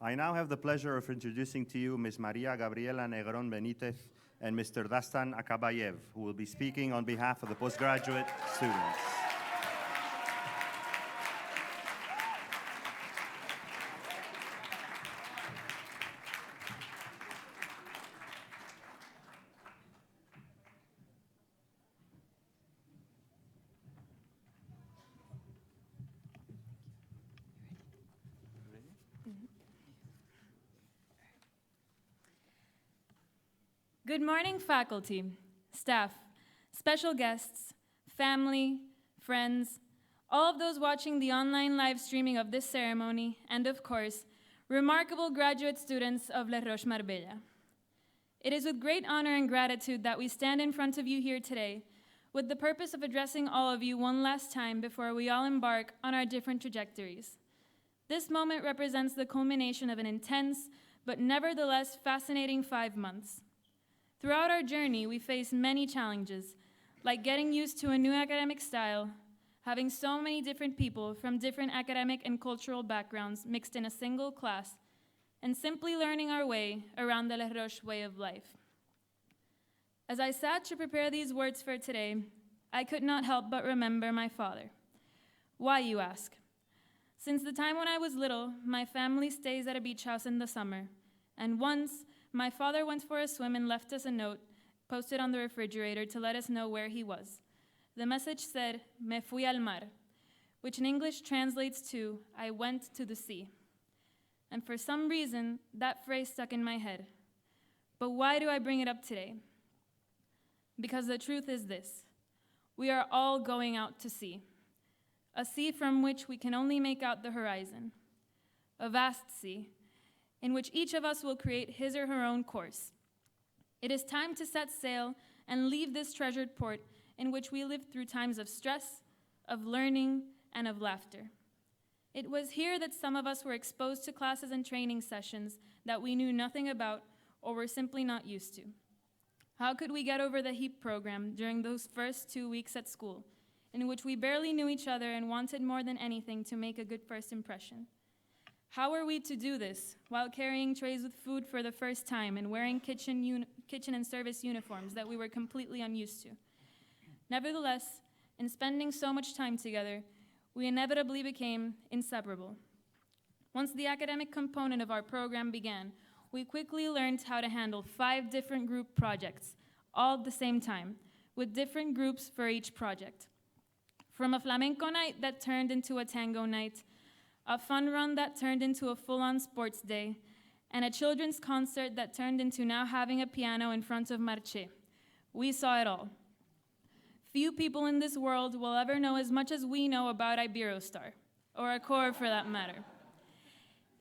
I now have the pleasure of introducing to you Ms. Maria Gabriela Negron Benitez and Mr. Dastan Akabayev, who will be speaking on behalf of the postgraduate students. Good morning, faculty, staff, special guests, family, friends, all of those watching the online live streaming of this ceremony, and of course, remarkable graduate students of Les Roches Marbella. It is with great honor and gratitude that we stand in front of you here today with the purpose of addressing all of you one last time before we all embark on our different trajectories. This moment represents the culmination of an intense, but nevertheless fascinating 5 months. Throughout our journey, we faced many challenges, like getting used to a new academic style, having so many different people from different academic and cultural backgrounds mixed in a single class, and simply learning our way around the Les Roches way of life. As I sat to prepare these words for today, I could not help but remember my father. Why, you ask? Since the time when I was little, my family stays at a beach house in the summer, and once, my father went for a swim and left us a note posted on the refrigerator to let us know where he was. The message said, "Me fui al mar," which in English translates to, "I went to the sea." And for some reason, that phrase stuck in my head. But why do I bring it up today? Because the truth is this: we are all going out to sea, a sea from which we can only make out the horizon, a vast sea, in which each of us will create his or her own course. It is time to set sail and leave this treasured port in which we lived through times of stress, of learning, and of laughter. It was here that some of us were exposed to classes and training sessions that we knew nothing about or were simply not used to. How could we get over the HEAP program during those first 2 weeks at school, in which we barely knew each other and wanted more than anything to make a good first impression? How were we to do this while carrying trays with food for the first time and wearing kitchen and service uniforms that we were completely unused to? Nevertheless, in spending so much time together, we inevitably became inseparable. Once the academic component of our program began, we quickly learned how to handle 5 different group projects, all at the same time, with different groups for each project. From a flamenco night that turned into a tango night, a fun run that turned into a full-on sports day, and a children's concert that turned into now having a piano in front of Marché. We saw it all. Few people in this world will ever know as much as we know about Iberostar, or Accor for that matter.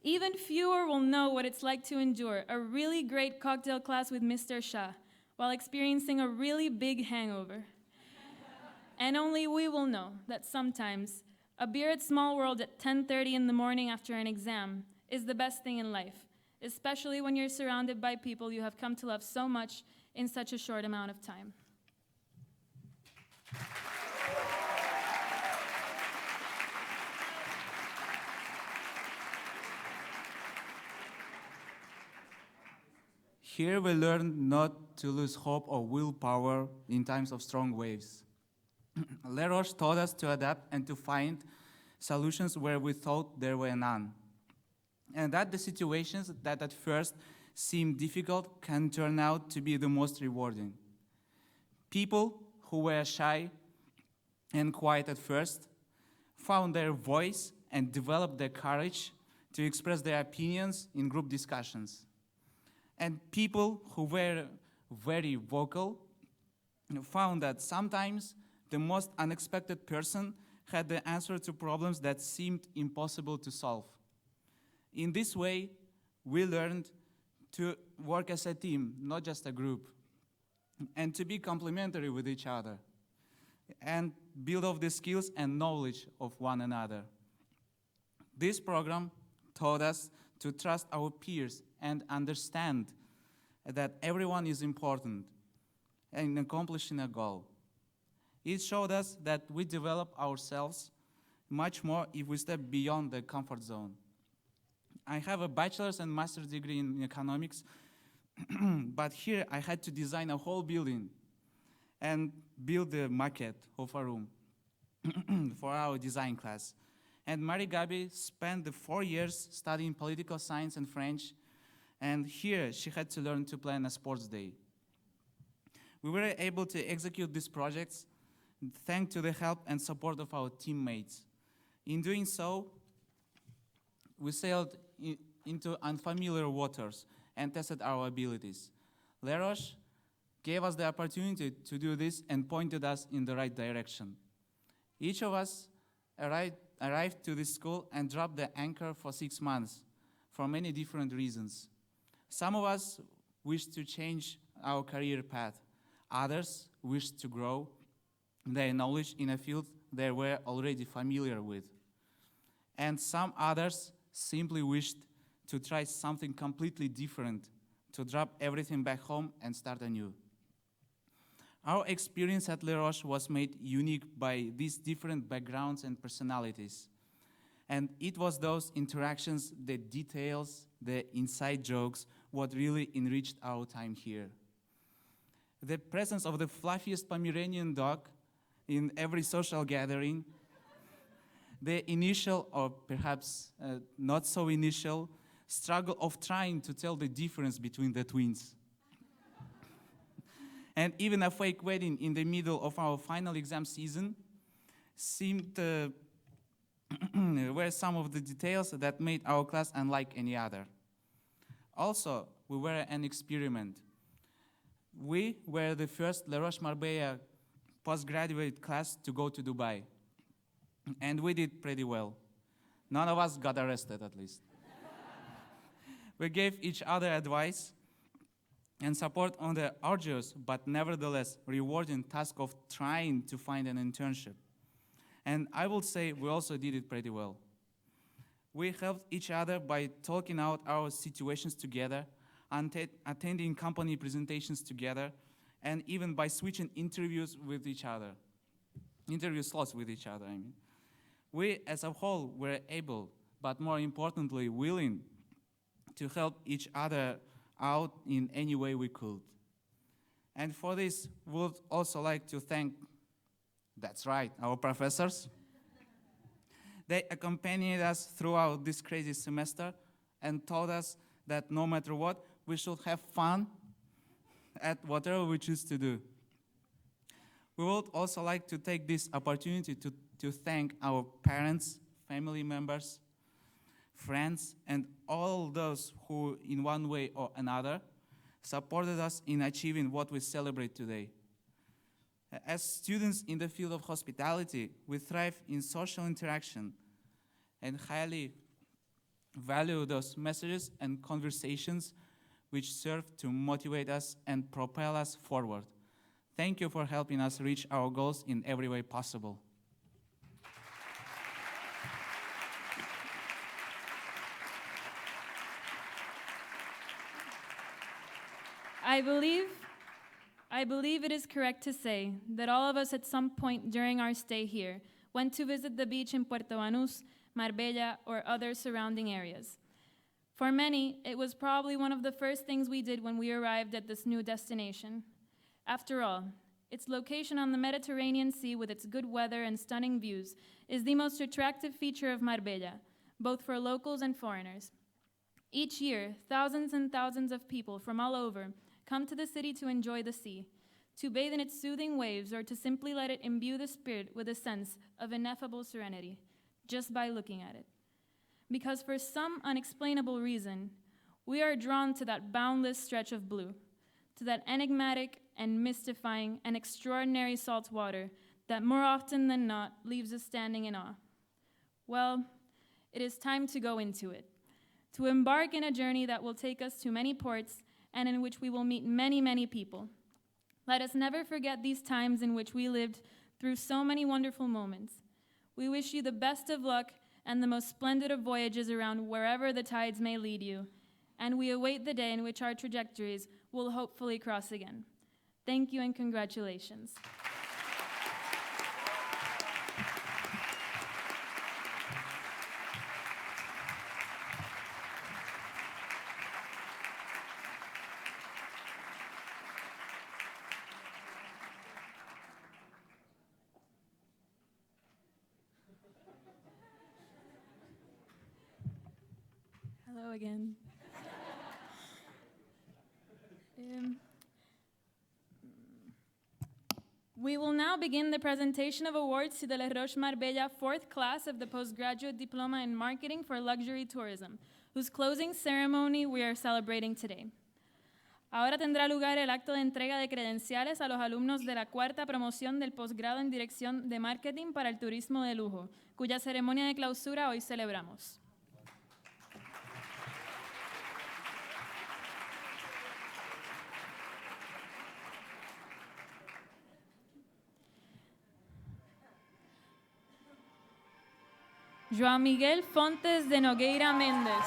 Even fewer will know what it's like to endure a really great cocktail class with Mr. Shah while experiencing a really big hangover. And only we will know that sometimes a beer at Small World at 10:30 in the morning after an exam is the best thing in life, especially when you're surrounded by people you have come to love so much in such a short amount of time. Here we learn not to lose hope or willpower in times of strong waves. Les Roches taught us to adapt and to find solutions where we thought there were none. And that the situations that at first seemed difficult can turn out to be the most rewarding. People who were shy and quiet at first found their voice and developed their courage to express their opinions in group discussions. And people who were very vocal found that sometimes the most unexpected person had the answer to problems that seemed impossible to solve. In this way, we learned to work as a team, not just a group, and to be complementary with each other, and build up the skills and knowledge of one another. This program taught us to trust our peers and understand that everyone is important in accomplishing a goal. It showed us that we develop ourselves much more if we step beyond the comfort zone. I have a bachelor's and master's degree in economics, but here I had to design a whole building and build the maquette of a room for our design class. And Marie-Gabi spent the 4 years studying political science and French, and here she had to learn to plan a sports day. We were able to execute these projects thanks to the help and support of our teammates. In doing so, we sailed into unfamiliar waters and tested our abilities. Les Roches gave us the opportunity to do this and pointed us in the right direction. Each of us arrived to this school and dropped the anchor for 6 months for many different reasons. Some of us wished to change our career path. Others wished to grow their knowledge in a field they were already familiar with. And some others simply wished to try something completely different, to drop everything back home and start anew. Our experience at Les Roches was made unique by these different backgrounds and personalities. And it was those interactions, the details, the inside jokes, what really enriched our time here. The presence of the fluffiest Pomeranian dog in every social gathering, the initial, or perhaps not so initial, struggle of trying to tell the difference between the twins. And even a fake wedding in the middle of our final exam season seemed were some of the details that made our class unlike any other. Also, we were an experiment. We were the first Les Roches Marbella postgraduate class to go to Dubai. And we did pretty well. None of us got arrested, at least. We gave each other advice and support on the arduous, but nevertheless rewarding task of trying to find an internship. And I will say we also did it pretty well. We helped each other by talking out our situations together, attending company presentations together, and even by switching interview slots with each other, I mean. We, as a whole, were able, but more importantly, willing to help each other out in any way we could. And for this, we would also like to thank, that's right, our professors. They accompanied us throughout this crazy semester and taught us that no matter what, we should have fun at whatever we choose to do. We would also like to take this opportunity to thank our parents, family members, friends, and all those who, in one way or another, supported us in achieving what we celebrate today. As students in the field of hospitality, we thrive in social interaction and highly value those messages and conversations which serve to motivate us and propel us forward. Thank you for helping us reach our goals in every way possible. I believe it is correct to say that all of us at some point during our stay here went to visit the beach in Puerto Banús, Marbella, or other surrounding areas. For many, it was probably one of the first things we did when we arrived at this new destination. After all, its location on the Mediterranean Sea with its good weather and stunning views is the most attractive feature of Marbella, both for locals and foreigners. Each year, thousands and thousands of people from all over come to the city to enjoy the sea, to bathe in its soothing waves, or to simply let it imbue the spirit with a sense of ineffable serenity, just by looking at it. Because for some unexplainable reason, we are drawn to that boundless stretch of blue, to that enigmatic and mystifying and extraordinary salt water that more often than not leaves us standing in awe. Well, it is time to go into it, to embark in a journey that will take us to many ports and in which we will meet many, many people. Let us never forget these times in which we lived through so many wonderful moments. We wish you the best of luck and the most splendid of voyages around wherever the tides may lead you, and we await the day in which our trajectories will hopefully cross again. Thank you and congratulations. again. We will now begin the presentation of awards to the Les Roches Marbella 4th class of the Postgraduate Diploma in Marketing for Luxury Tourism, whose closing ceremony we are celebrating today. Ahora tendrá lugar el acto de entrega de credenciales a los alumnos de la 4ª promoción del posgrado en Dirección de Marketing para el Turismo de Lujo, cuya ceremonia de clausura hoy celebramos. João Miguel Fontes de Nogueira Méndez.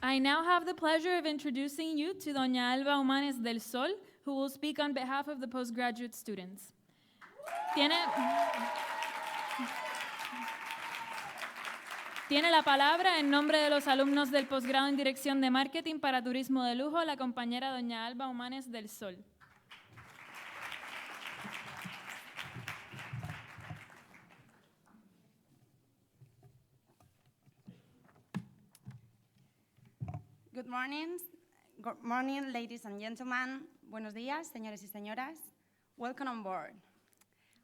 I now have the pleasure of introducing you to Doña Alba Humanes del Sol, who will speak on behalf of the postgraduate students. Tiene la palabra en nombre de los alumnos del posgrado en Dirección de Marketing para Turismo de Lujo, la compañera Doña Alba Humanes del Sol. Good morning. Good morning, ladies and gentlemen. Buenos días, señores y señoras. Welcome on board.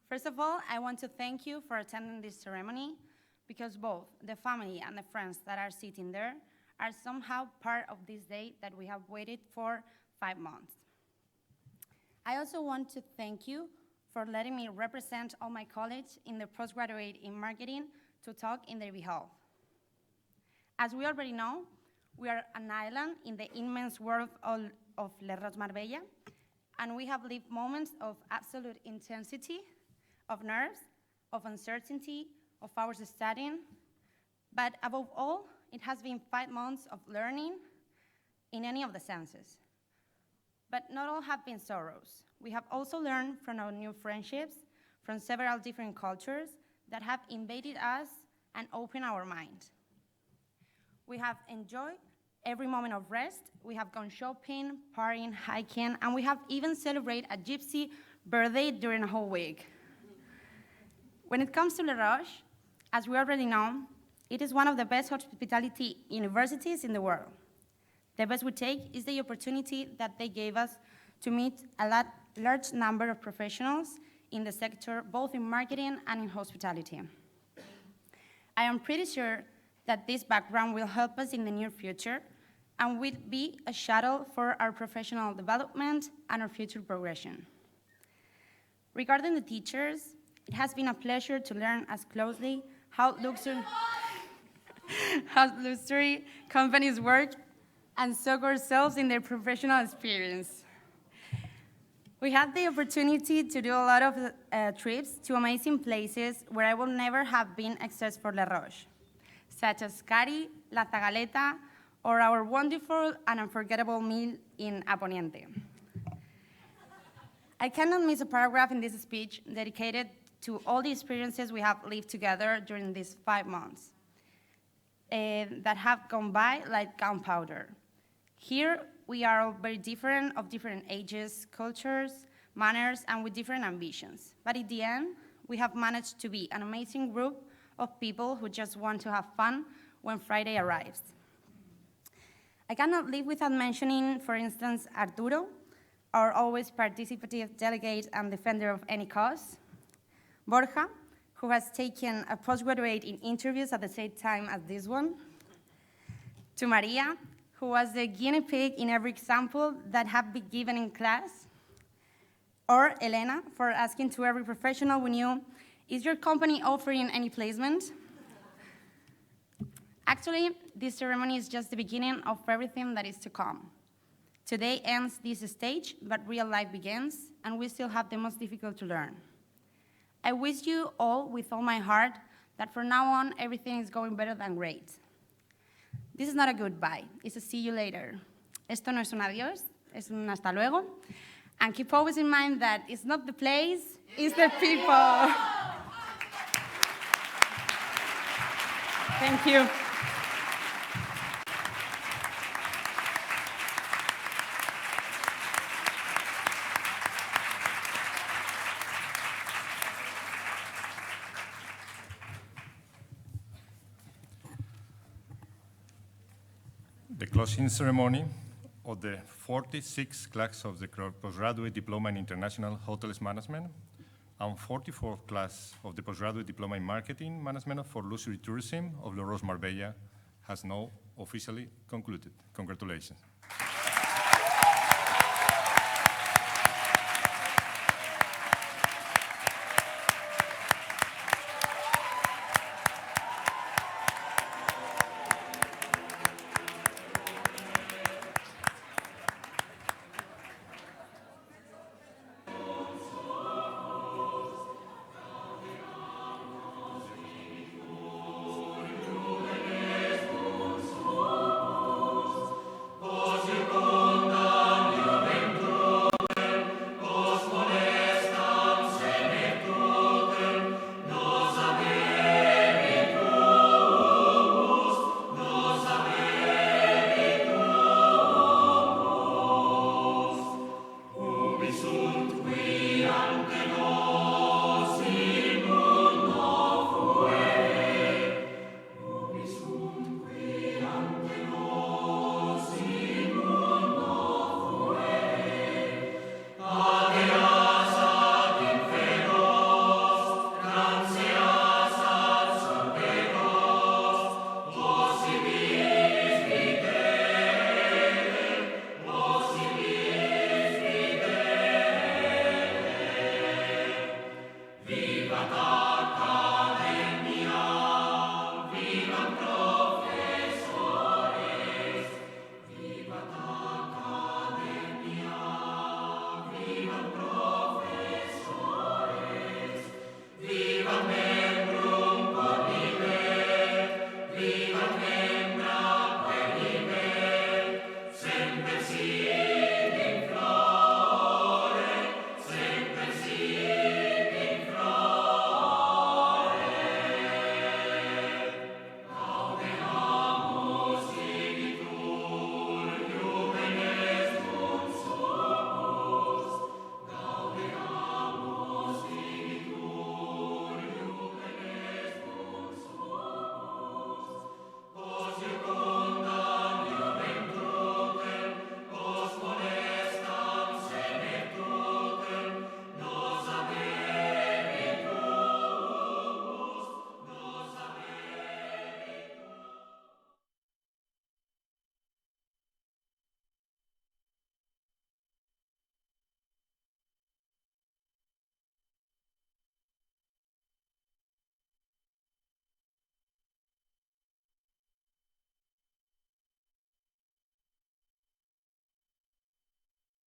First of all, I want to thank you for attending this ceremony because both the family and the friends that are sitting there are somehow part of this day that we have waited for 5 months. I also want to thank you for letting me represent all my colleagues in the postgraduate in marketing to talk in their behalf. As we already know, we are an island in the immense world of Les Roches Marbella, and we have lived moments of absolute intensity, of nerves, of uncertainty, of hours of studying, but above all, it has been 5 months of learning in any of the senses. But not all have been sorrows. We have also learned from our new friendships, from several different cultures that have invaded us and opened our mind. We have enjoyed every moment of rest. We have gone shopping, partying, hiking, and we have even celebrated a gypsy birthday during a whole week. When it comes to Les Roches, as we already know, it is one of the best hospitality universities in the world. The best we take is the opportunity that they gave us to meet a large number of professionals in the sector, both in marketing and in hospitality. I am pretty sure that this background will help us in the near future and will be a shuttle for our professional development and our future progression. Regarding the teachers, it has been a pleasure to learn as closely how luxury companies work and soak ourselves in their professional experience. We had the opportunity to do a lot of trips to amazing places where I will never have been except for Les Roches, such as Cari, La Zagaleta, or our wonderful and unforgettable meal in Aponiente. I cannot miss a paragraph in this speech dedicated to all the experiences we have lived together during these 5 months that have gone by like gunpowder. Here, we are all very different, of different ages, cultures, manners, and with different ambitions. But in the end, we have managed to be an amazing group of people who just want to have fun when Friday arrives. I cannot live without mentioning, for instance, Arturo, our always participative delegate and defender of any cause, Borja, who has taken a postgraduate in interviews at the same time as this one, to Maria, who was the guinea pig in every example that have been given in class, or Elena, for asking to every professional we knew, is your company offering any placement? Actually, this ceremony is just the beginning of everything that is to come. Today ends this stage, but real life begins, and we still have the most difficult to learn. I wish you all, with all my heart, that from now on, everything is going better than great. This is not a goodbye, it's a see you later. Esto no es un adiós, es un hasta luego. And keep always in mind that it's not the place, it's the people. Thank you. The closing ceremony of the 46th class of the Postgraduate Diploma in International Hotels Management and 44th class of the Postgraduate Diploma in Marketing Management for Luxury Tourism of Les Roches Marbella has now officially concluded. Congratulations.